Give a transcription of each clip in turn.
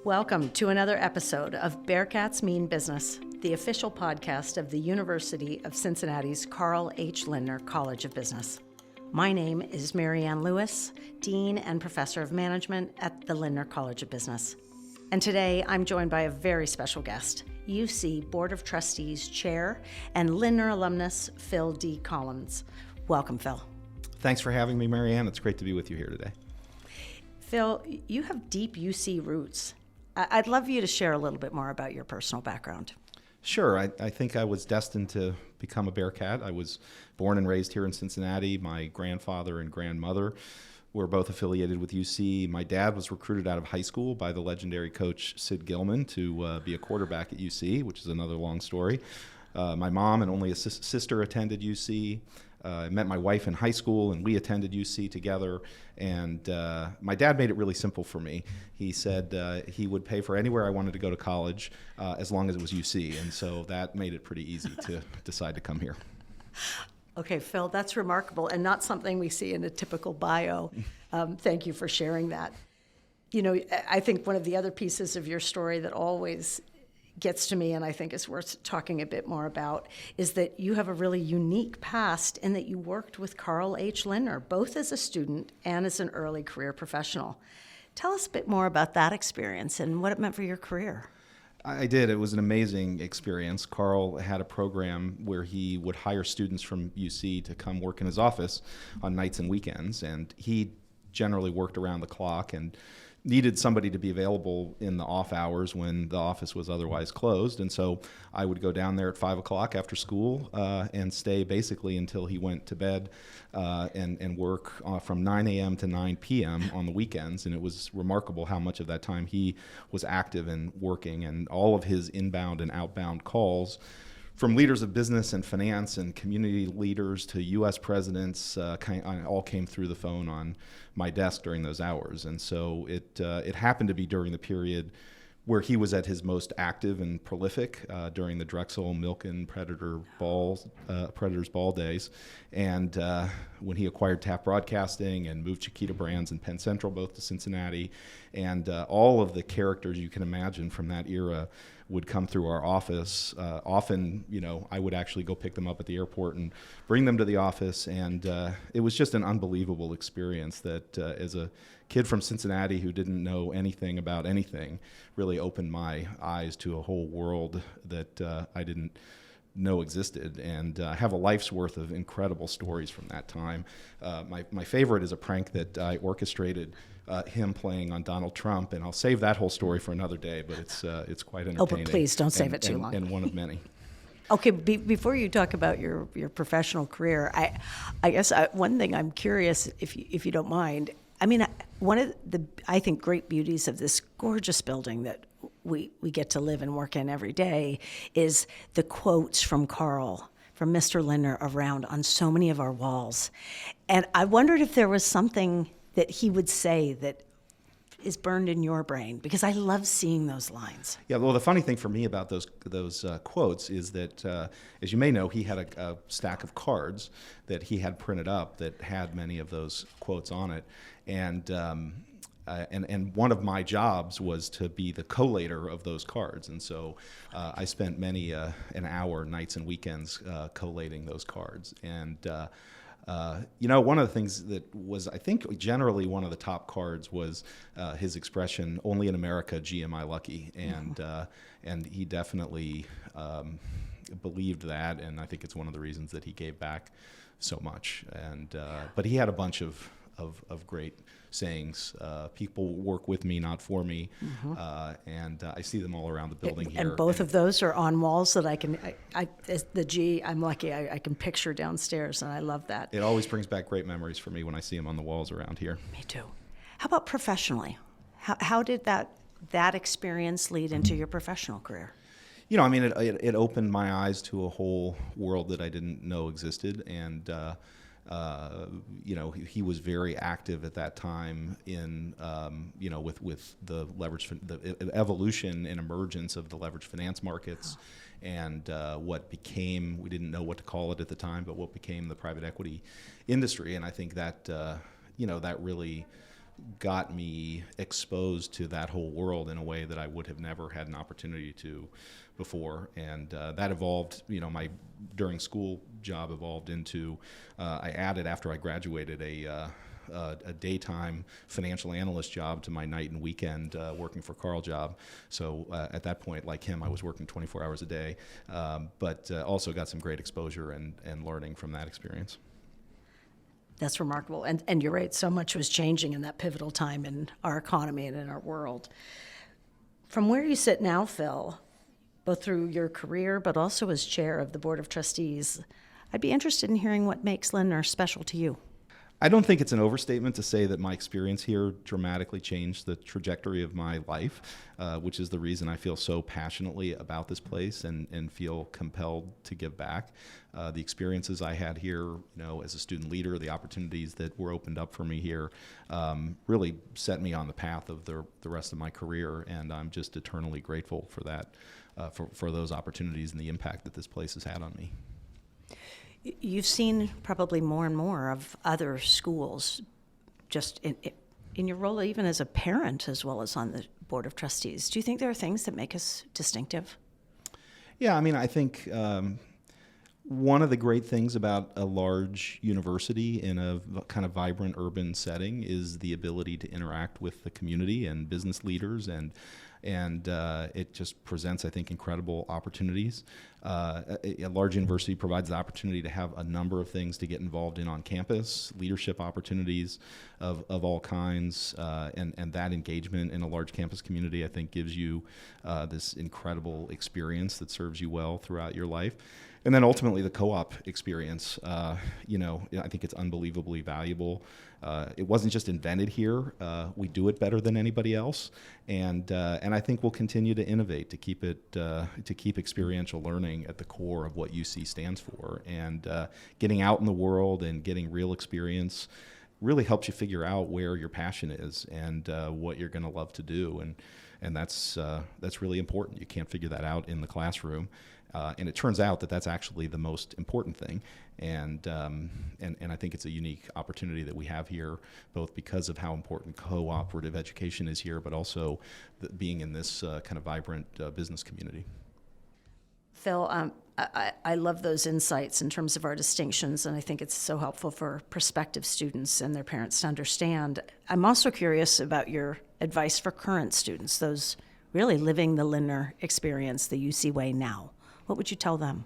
Welcome to another episode of Bearcats Mean Business, the official podcast of the University of Cincinnati's Carl H. Lindner College of Business. My name is Mary Ann Lewis, Dean and Professor of Management at the Lindner College of Business. And today I'm joined by a very special guest, UC Board of Trustees Chair and Lindner Alumnus Phil D. Collins. Welcome, Phil. Thanks for having me, Mary Ann. It's great to be with you here today. Phil, you have deep UC roots. I'd love you to share a little bit more about your personal background. Sure. I think I was destined to become a Bearcat. I was born and raised here in Cincinnati. My grandfather and grandmother were both affiliated with UC. My dad was recruited out of high school by the legendary coach Sid Gilman to be a quarterback at UC, which is another long story. My mom and only a sister attended UC. I met my wife in high school, and we attended UC together. And my dad made it really simple for me. He said he would pay for anywhere I wanted to go to college as long as it was UC. And so that made it pretty easy to decide to come here. Okay, Phil, that's remarkable and not something we see in a typical bio. Thank you for sharing that. You know, I think one of the other pieces of your story that always gets to me and I think is worth talking a bit more about is that you have a really unique past in that you worked with Carl H. Lindner, both as a student and as an early career professional. Tell us a bit more about that experience and what it meant for your career. I did. It was an amazing experience. Carl had a program where he would hire students from UC to come work in his office on nights and weekends, and he generally worked around the clock and needed somebody to be available in the off hours when the office was otherwise closed. And so I would go down there at 5 o'clock after school and stay basically until he went to bed and work from 9 a.m. to 9 p.m. on the weekends. And it was remarkable how much of that time he was active and working, and all of his inbound and outbound calls from leaders of business and finance and community leaders to U.S. presidents all came through the phone on my desk during those hours. And so it happened to be during the period where he was at his most active and prolific during the Drexel Milken Predators Ball days. And when he acquired Tap Broadcasting and moved Chiquita Brands and Penn Central both to Cincinnati, and all of the characters you can imagine from that era would come through our office. Often, I would actually go pick them up at the airport and bring them to the office. And it was just an unbelievable experience that as a kid from Cincinnati who didn't know anything about anything really opened my eyes to a whole world that I didn't know existed. And I have a life's worth of incredible stories from that time. My favorite is a prank that I orchestrated, him playing on Donald Trump, and I'll save that whole story for another day, but it's quite entertaining. Oh, but please don't save it too long. And one of many. Okay, before you talk about your professional career, I guess one thing I'm curious, if you don't mind. I mean, one of the, I think, great beauties of this gorgeous building that we get to live and work in every day is the quotes from Carl, from Mr. Lindner, around on so many of our walls. And I wondered if there was something that he would say that is burned in your brain, because I love seeing those lines. Yeah, well, the funny thing for me about those quotes is that, as you may know, he had a stack of cards that he had printed up that had many of those quotes on it. And one of my jobs was to be the collator of those cards. And so I spent many an hour, nights and weekends, collating those cards. And one of the things that was, I think, generally one of the top cards was his expression, "Only in America, gee, am I lucky." And he definitely believed that, and I think it's one of the reasons that he gave back so much. And but he had a bunch of great sayings. People work with me, not for me. And I see them all around the building here. And both of those are on walls that I can, the G, I'm lucky, I can picture downstairs, and I love that. It always brings back great memories for me when I see them on the walls around here. Me too. How about professionally? How did that experience lead into your professional career? It opened my eyes to a whole world that I didn't know existed. And he was very active at that time in, with the the evolution and emergence of the leveraged finance markets, and what became, we didn't know what to call it at the time, but what became the private equity industry. And I think that, that really got me exposed to that whole world in a way that I would have never had an opportunity to before. And that evolved, my during school job evolved into, I added after I graduated a daytime financial analyst job to my night and weekend working for Carl job. So at that point, like him, I was working 24 hours a day, but also got some great exposure and learning from that experience. That's remarkable. And you're right, so much was changing in that pivotal time in our economy and in our world. From where you sit now, Phil, both through your career but also as chair of the Board of Trustees, I'd be interested in hearing what makes Lindner special to you. I don't think it's an overstatement to say that my experience here dramatically changed the trajectory of my life, which is the reason I feel so passionately about this place and feel compelled to give back. The experiences I had here, as a student leader, the opportunities that were opened up for me here, really set me on the path of the rest of my career, and I'm just eternally grateful for that, for those opportunities and the impact that this place has had on me. You've seen probably more and more of other schools, just in your role even as a parent as well as on the Board of Trustees. Do you think there are things that make us distinctive? Yeah, I think one of the great things about a large university in a kind of vibrant urban setting is the ability to interact with the community and business leaders, and it just presents, I think, incredible opportunities. A large university provides the opportunity to have a number of things to get involved in on campus, leadership opportunities of all kinds, and that engagement in a large campus community, I think, gives you this incredible experience that serves you well throughout your life. And then ultimately the co-op experience, I think it's unbelievably valuable. It wasn't just invented here. We do it better than anybody else, and I think we'll continue to innovate to keep experiential learning at the core of what UC stands for. And getting out in the world and getting real experience really helps you figure out where your passion is and what you're going to love to do, and that's really important. You can't figure that out in the classroom. And it turns out that that's actually the most important thing, and I think it's a unique opportunity that we have here, both because of how important cooperative education is here, but also being in this kind of vibrant business community. Phil, I love those insights in terms of our distinctions, and I think it's so helpful for prospective students and their parents to understand. I'm also curious about your advice for current students, those really living the Lindner experience, the UC way now. What would you tell them?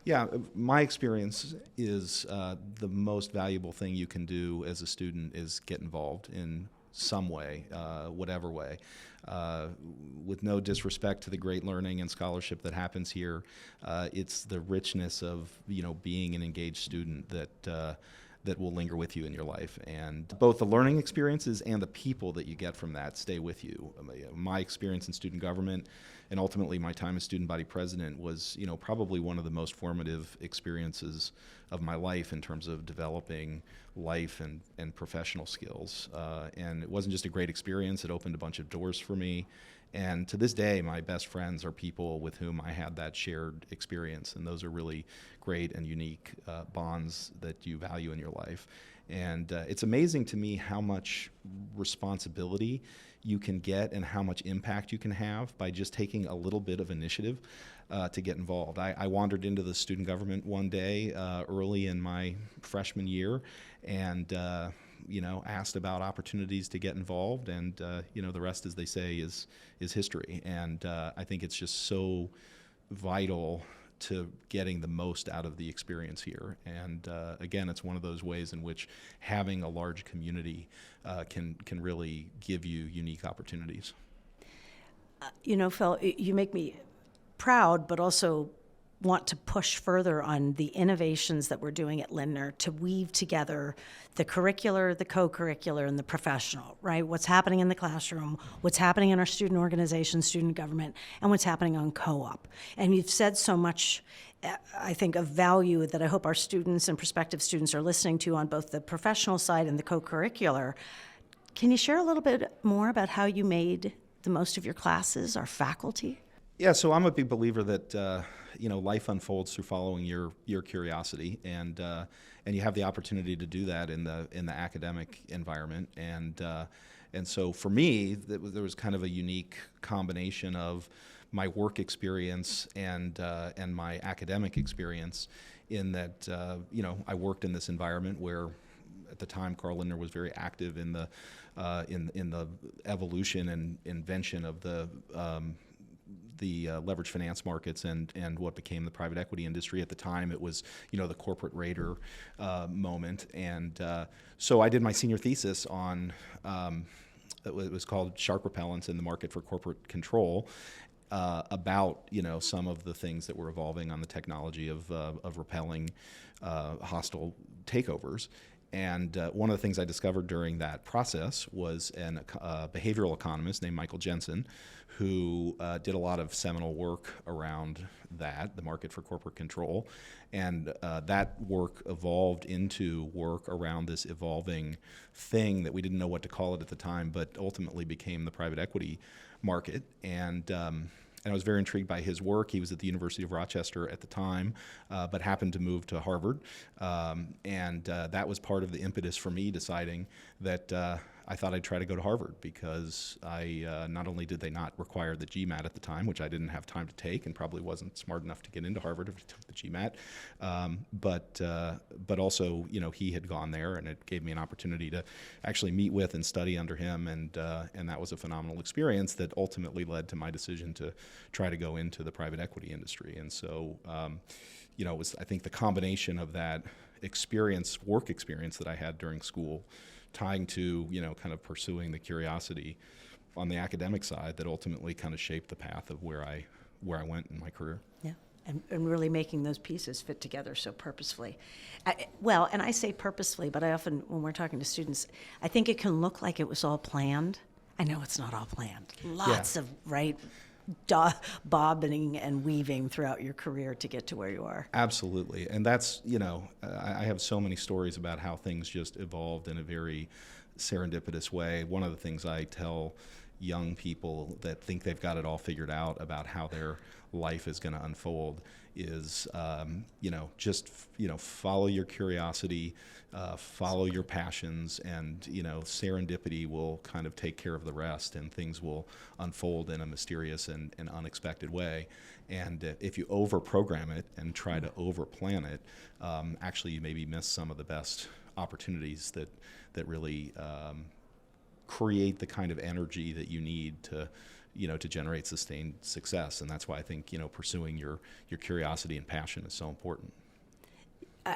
Yeah, my experience is the most valuable thing you can do as a student is get involved in some way, whatever way. With no disrespect to the great learning and scholarship that happens here, it's the richness of being an engaged student that will linger with you in your life. And both the learning experiences and the people that you get from that stay with you. My experience in student government and ultimately my time as student body president was, probably one of the most formative experiences of my life in terms of developing life and professional skills. And it wasn't just a great experience, it opened a bunch of doors for me. And to this day, my best friends are people with whom I had that shared experience, and those are really great and unique bonds that you value in your life. And it's amazing to me how much responsibility you can get and how much impact you can have by just taking a little bit of initiative to get involved. I wandered into the student government one day early in my freshman year and asked about opportunities to get involved, and the rest, as they say, is history. And I think it's just so vital to getting the most out of the experience here. And again, it's one of those ways in which having a large community can really give you unique opportunities. Phil, you make me proud, but also want to push further on the innovations that we're doing at Lindner to weave together the curricular, the co-curricular, and the professional, right? What's happening in the classroom, what's happening in our student organization, student government, and what's happening on co-op. And you've said so much, I think, of value that I hope our students and prospective students are listening to on both the professional side and the co-curricular. Can you share a little bit more about how you made the most of your classes, our faculty? Yeah, so I'm a big believer that life unfolds through following your curiosity, and you have the opportunity to do that in the academic environment, and so for me, there was kind of a unique combination of my work experience and my academic experience, in that I worked in this environment where, at the time, Carl Lindner was very active in the evolution and invention of the leverage finance markets and what became the private equity industry. At the time, it was the corporate raider moment, and so I did my senior thesis on it was called Shark Repellents in the Market for Corporate Control, about some of the things that were evolving on the technology of repelling hostile takeovers. And one of the things I discovered during that process was a behavioral economist named Michael Jensen, who did a lot of seminal work around the market for corporate control. And that work evolved into work around this evolving thing that we didn't know what to call it at the time, but ultimately became the private equity market. And I was very intrigued by his work. He was at the University of Rochester at the time, but happened to move to Harvard. And that was part of the impetus for me deciding that I thought I'd try to go to Harvard, because not only did they not require the GMAT at the time, which I didn't have time to take and probably wasn't smart enough to get into Harvard if I took the GMAT, but also he had gone there, and it gave me an opportunity to actually meet with and study under him, and that was a phenomenal experience that ultimately led to my decision to try to go into the private equity industry. And so it was, I think, the combination of that work experience that I had during school, tying to kind of pursuing the curiosity on the academic side, that ultimately kind of shaped the path of where I went in my career. Yeah, and really making those pieces fit together so purposefully. And I say purposefully, but I often, when we're talking to students, I think it can look like it was all planned. I know it's not all planned. Lots of bobbing and weaving throughout your career to get to where you are. Absolutely. And that's, I have so many stories about how things just evolved in a very serendipitous way. One of the things I tell young people that think they've got it all figured out about how their life is going to unfold is, just, follow your curiosity, follow your passions, and, serendipity will kind of take care of the rest, and things will unfold in a mysterious and unexpected way. And if you over-program it and try to over-plan it, actually you maybe miss some of the best opportunities that really create the kind of energy that you need to generate sustained success. And that's why I think, pursuing your curiosity and passion is so important.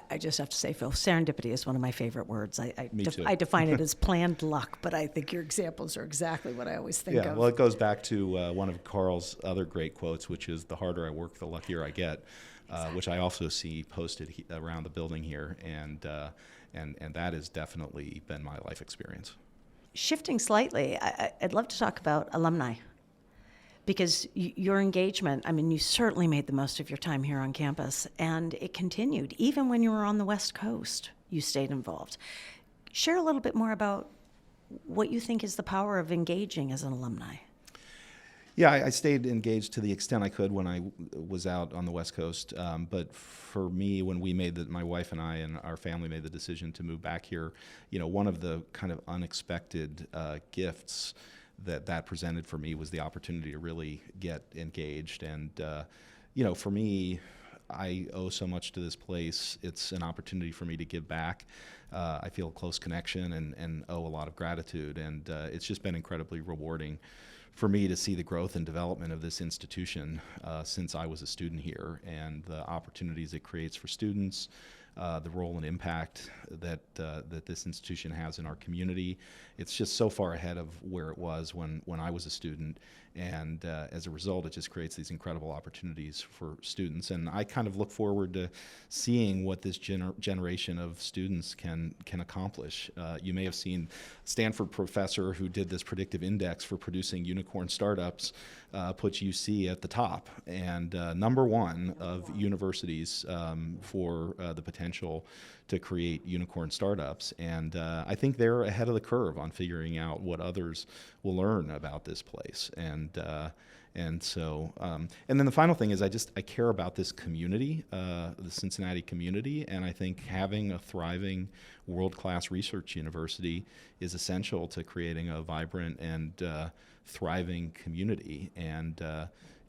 I just have to say, Phil, serendipity is one of my favorite words. Me too. I define it as planned luck, but I think your examples are exactly what I always think of. Yeah, well, it goes back to one of Carl's other great quotes, which is, "The harder I work, the luckier I get," exactly. Which I also see posted around the building here, and that has definitely been my life experience. Shifting slightly, I'd love to talk about alumni, because your engagement, you certainly made the most of your time here on campus, and it continued. Even when you were on the West Coast, you stayed involved. Share a little bit more about what you think is the power of engaging as an alumni. Yeah, I stayed engaged to the extent I could when I was out on the West Coast. But for me, when my wife and I and our family made the decision to move back here, one of the kind of unexpected gifts that presented for me was the opportunity to really get engaged. And, for me, I owe so much to this place. It's an opportunity for me to give back. I feel a close connection and owe a lot of gratitude. And it's just been incredibly rewarding for me to see the growth and development of this institution since I was a student here, and the opportunities it creates for students, the role and impact that this institution has in our community. It's just so far ahead of where it was when I was a student, and as a result, it just creates these incredible opportunities for students. And I kind of look forward to seeing what this generation of students can accomplish. You may have seen Stanford professor who did this predictive index for producing unicorn startups puts UC at the top and number one of universities for the potential potential to create unicorn startups. And I think they're ahead of the curve on figuring out what others will learn about this place. And so, and then the final thing is I care about this community, the Cincinnati community, and I think having a thriving world-class research university is essential to creating a vibrant and thriving community. And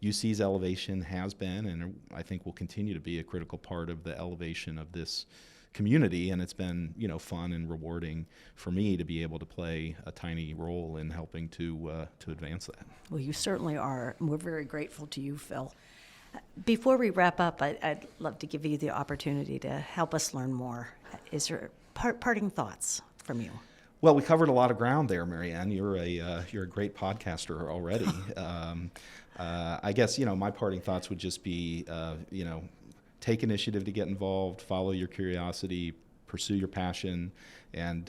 UC's elevation has been, and I think will continue to be, a critical part of the elevation of this community, and it's been, fun and rewarding for me to be able to play a tiny role in helping to advance that. Well, you certainly are, and we're very grateful to you, Phil. Before we wrap up, I'd love to give you the opportunity to help us learn more. Is there parting thoughts from you? Well, we covered a lot of ground there, Marianne. You're a great podcaster already. I guess my parting thoughts would just be take initiative to get involved, follow your curiosity, pursue your passion, and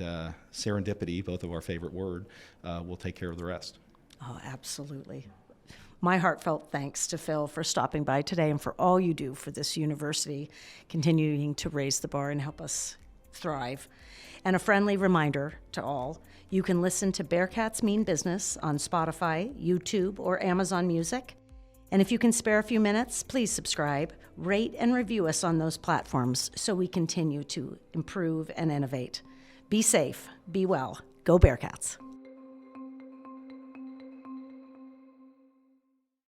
serendipity, both of our favorite word, will take care of the rest. Oh, absolutely. My heartfelt thanks to Phil for stopping by today and for all you do for this university, continuing to raise the bar and help us thrive. And a friendly reminder to all, you can listen to Bearcats Mean Business on Spotify, YouTube, or Amazon Music. And if you can spare a few minutes, please subscribe, rate, and review us on those platforms so we continue to improve and innovate. Be safe, be well, go Bearcats.